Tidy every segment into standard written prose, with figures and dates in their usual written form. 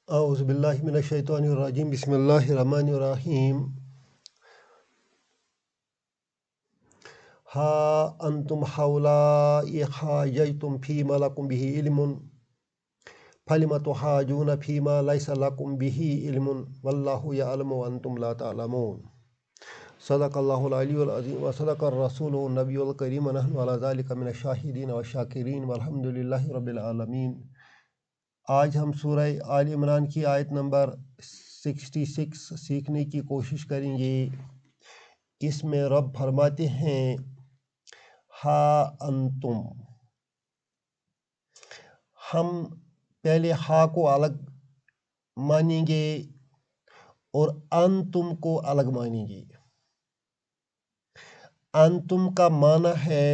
اعوذ باللہ من الشیطان الرجیم بسم اللہ الرحمن الرحیم ہا انتم ہؤلاء حاججتم فیما لکم بہ علم فلم تحاجون فیما لیس لکم بہ علم واللہ یعلم وانتم لا تعلمون صدق اللہ العلی العظیم وصدق الرسول النبی الکریم ونحن علی ذلک من الشاہدین والشاکرین والحمد للہ رب العالمین۔ آج ہم سورہ آل عمران کی آیت نمبر 66 سیکھنے کی کوشش کریں گے۔ اس میں رب فرماتے ہیں ہا انتم، ہم پہلے ہا کو الگ مانیں گے اور انتم کو الگ مانیں گے۔ انتم کا معنی ہے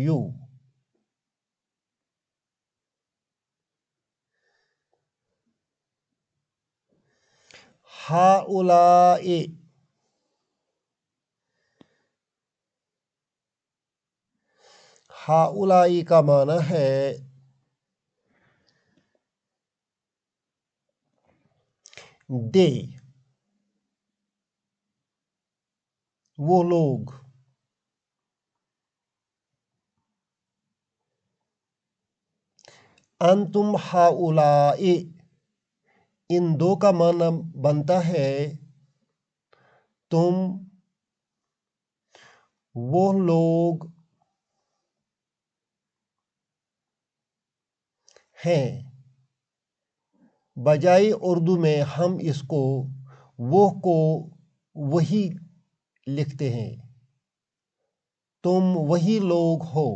یو، ہؤلاء ہؤلاء کا معنی ہے دے، وہ لوگ۔ انتم ہؤلاء، ان دو کا معنی بنتا ہے تم وہ لوگ ہیں۔ بجائے اردو میں ہم اس کو وہ کو وہی لکھتے ہیں، تم وہی لوگ ہو۔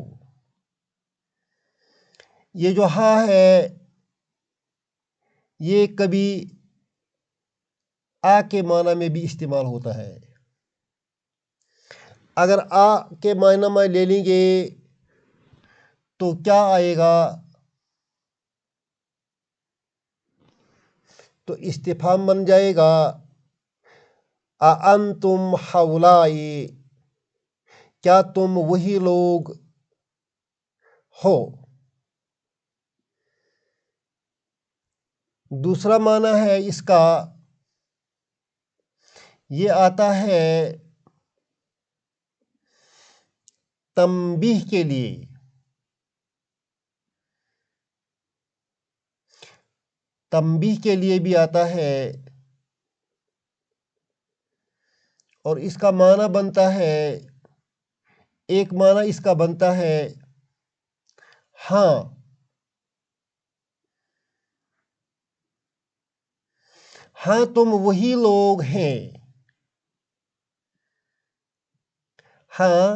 یہ جو ہا ہے یہ کبھی آ کے معنی میں بھی استعمال ہوتا ہے۔ اگر آ کے معنی میں لے لیں گے تو کیا آئے گا؟ تو استفہام بن جائے گا اَأَنتُمْ ہؤلاء، کیا تم وہی لوگ ہو۔ دوسرا معنی ہے اس کا، یہ آتا ہے تنبیہ کے لیے۔ تنبیہ کے لیے بھی آتا ہے اور اس کا معنی بنتا ہے، ایک معنی اس کا بنتا ہے ہاں، ہاں تم وہی لوگ ہیں، ہاں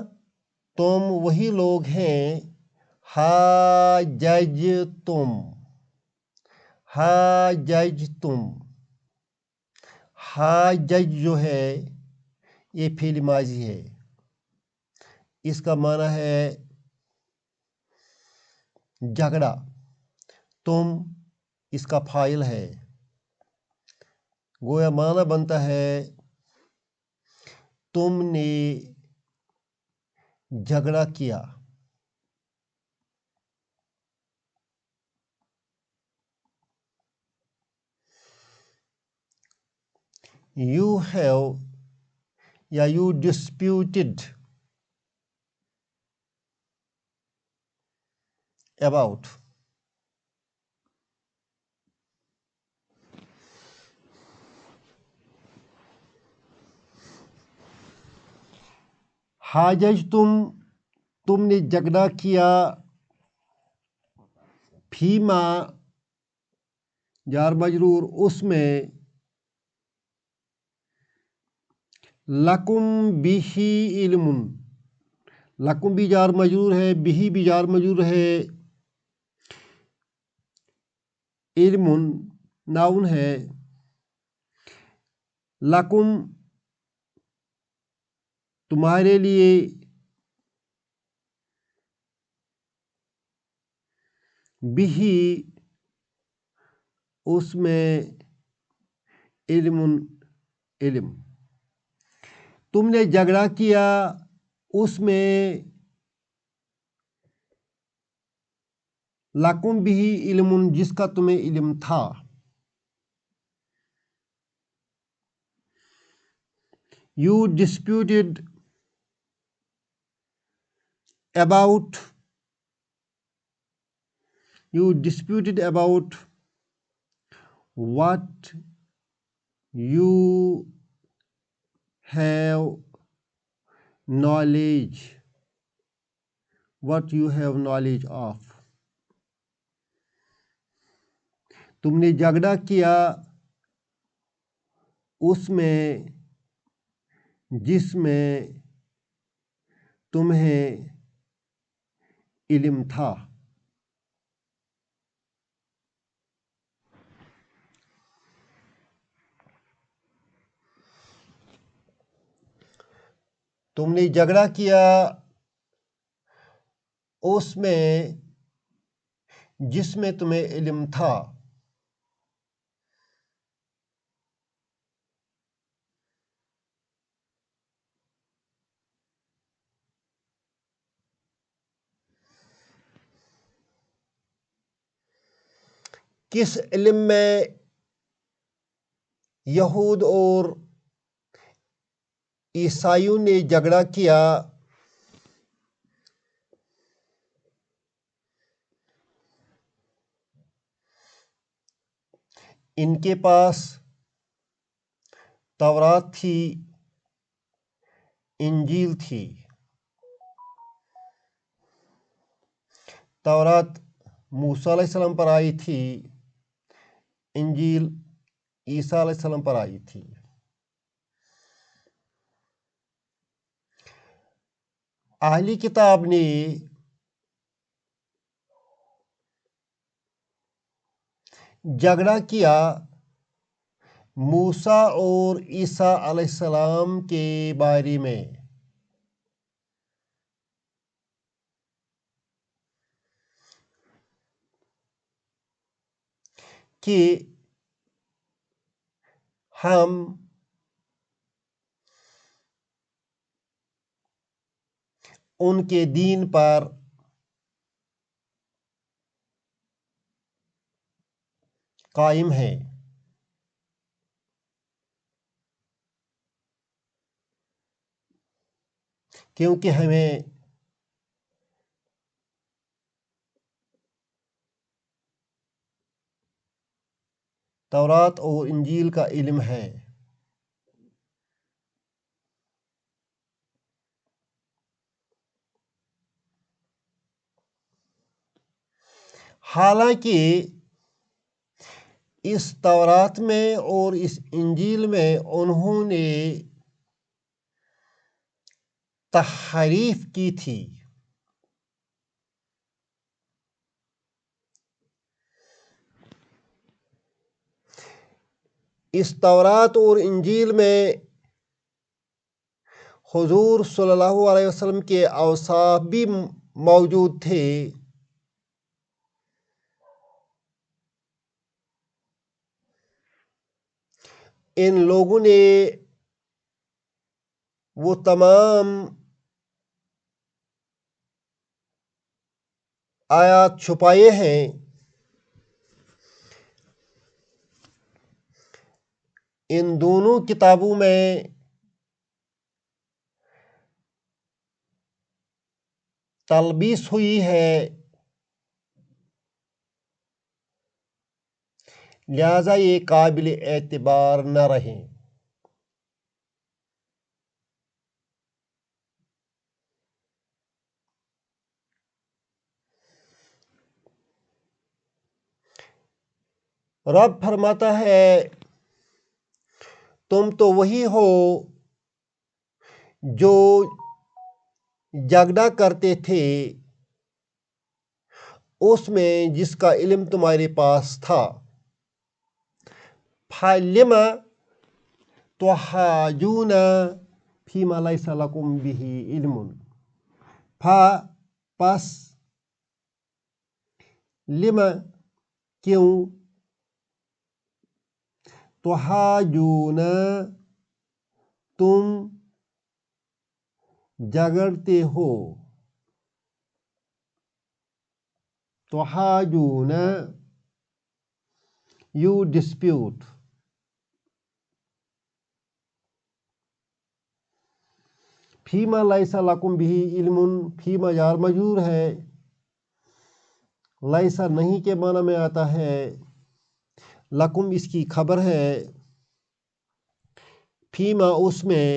تم وہی لوگ ہیں۔ حاججتم، حاججتم، حاجج جو ہے یہ فعل ماضی ہے، اس کا معنی ہے جھگڑا، تم اس کا فاعل ہے، گویا معنی بنتا ہے تم نے جھگڑا کیا۔ You have یا you disputed about۔ حاجج تم نے جھگڑا کیا، فیما جار مجرور اس میں، لکم بہ علم، لکم بھی جار مجرور ہے، بہ بھی جار مجرور ہے، علم ناؤن ہے۔ لکم تمہارے لیے، بہ اس میں، علم علم، تم نے جھگڑا کیا اس میں، لکم بھی علم جس کا تمہیں علم تھا۔ You disputed about what you have knowledge of. تم نے جھگڑا کیا اس میں جس میں تمہیں علم تھا. تم نے جھگڑا کیا اس میں جس میں تمہیں علم تھا. کس علم میں یہود اور عیسائیوں نے جھگڑا کیا؟ ان کے پاس تورات تھی، انجیل تھی. تورات موسیٰ علیہ السلام پر آئی تھی، انجیل عیسیٰ علیہ السلام پر آئی تھی. اہلی کتاب نے جھگڑا کیا موسیٰ اور عیسیٰ علیہ السلام کے بارے میں کہ ہم ان کے دین پر قائم ہیں. کیونکہ ہمیں تورات اور انجیل کا علم ہے. حالانکہ اس تورات میں اور اس انجیل میں انہوں نے تحریف کی تھی. اس تورات اور انجیل میں حضور صلی اللہ علیہ وسلم کے اوصاف بھی موجود تھے. ان لوگوں نے وہ تمام آیات چھپائے ہیں ان دونوں کتابوں میں تلبیس ہوئی ہے، لہذا یہ قابل اعتبار نہ رہیں. رب فرماتا ہے تم تو وہی ہو جو جھگڑا کرتے تھے اس میں جس کا علم تمہارے پاس تھا. فَلِمَ تُحَاجُّونَ فِيمَا لَيْسَ لَكُمْ بِهِ عِلْمٌ. پس لِمَ کیوں، تُحَاجُّونَ تم جھگڑتے ہو، تُحَاجُّونَ you dispute. فیما لیسا لکم بھی علم، فیما جار مجرور ہے، لیسا نہیں کے معنی میں آتا ہے، لکم اس کی خبر ہے، فیما اس میں،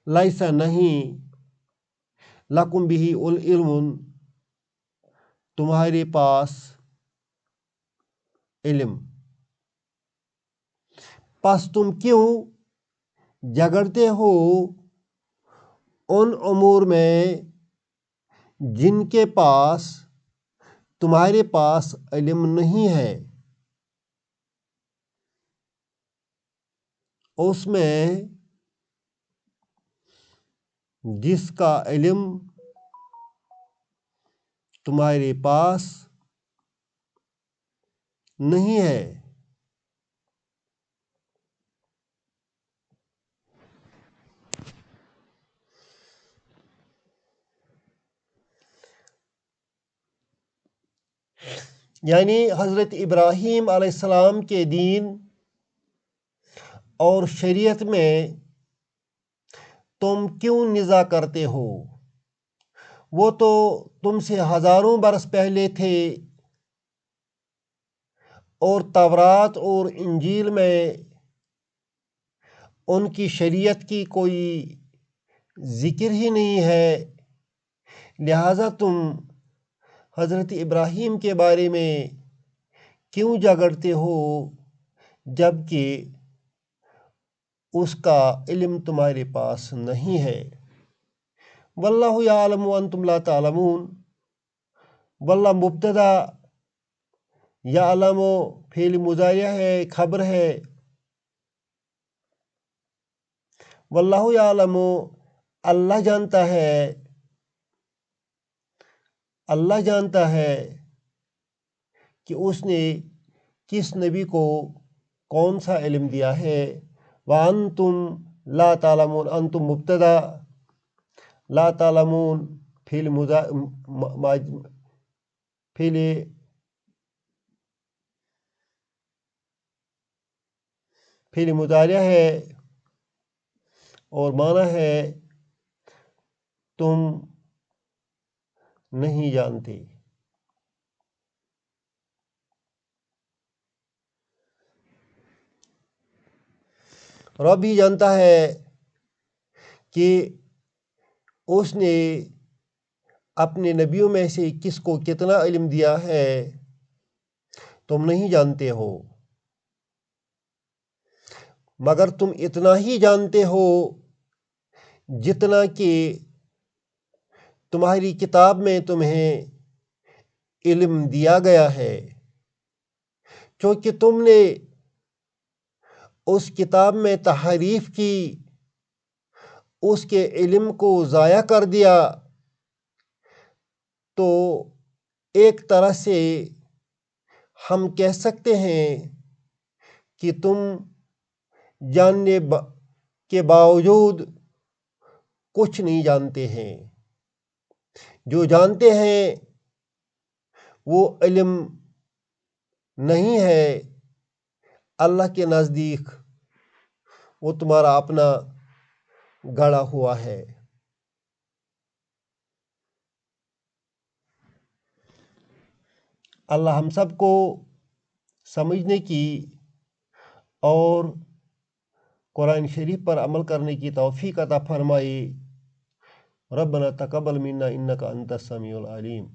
لیسا نہیں، لکم بھی علم تمہارے پاس علم، پس تم کیوں جھگڑتے ہو ان امور میں جن کے پاس تمہارے پاس علم نہیں ہے، اس میں جس کا علم تمہارے پاس نہیں ہے۔ یعنی حضرت ابراہیم علیہ السلام کے دین اور شریعت میں تم کیوں نزاع کرتے ہو؟ وہ تو تم سے ہزاروں برس پہلے تھے، اور تورات اور انجیل میں ان کی شریعت کی کوئی ذکر ہی نہیں ہے، لہٰذا تم حضرت ابراہیم کے بارے میں کیوں جھگڑتے ہو جبکہ اس کا علم تمہارے پاس نہیں ہے۔ واللہ یعلم وانتم لا تعلمون، واللہ مبتدا، یعلم فعل مضارع ہے، خبر ہے، واللہ یعلم اللہ جانتا ہے، اللہ جانتا ہے کہ اس نے کس نبی کو کون سا علم دیا ہے۔ وانتم لا تعلمون، انتم مبتدا، لا تعلمون فعل مضارع ہے اور معنی ہے تم نہیں جانتے۔ رب ہی جانتا ہے کہ اس نے اپنے نبیوں میں سے کس کو کتنا علم دیا ہے، تم نہیں جانتے ہو، مگر تم اتنا ہی جانتے ہو جتنا کہ تمہاری کتاب میں تمہیں علم دیا گیا ہے، چونکہ تم نے اس کتاب میں تحریف کی، اس کے علم کو ضائع کر دیا، تو ایک طرح سے ہم کہہ سکتے ہیں کہ تم جاننے کے باوجود کچھ نہیں جانتے ہیں، جو جانتے ہیں وہ علم نہیں ہے اللہ کے نزدیک، وہ تمہارا اپنا گڑھا ہوا ہے۔ اللہ ہم سب کو سمجھنے کی اور قرآن شریف پر عمل کرنے کی توفیق عطا فرمائے۔ ربنا تقبل منا انک انت السمیع العلیم۔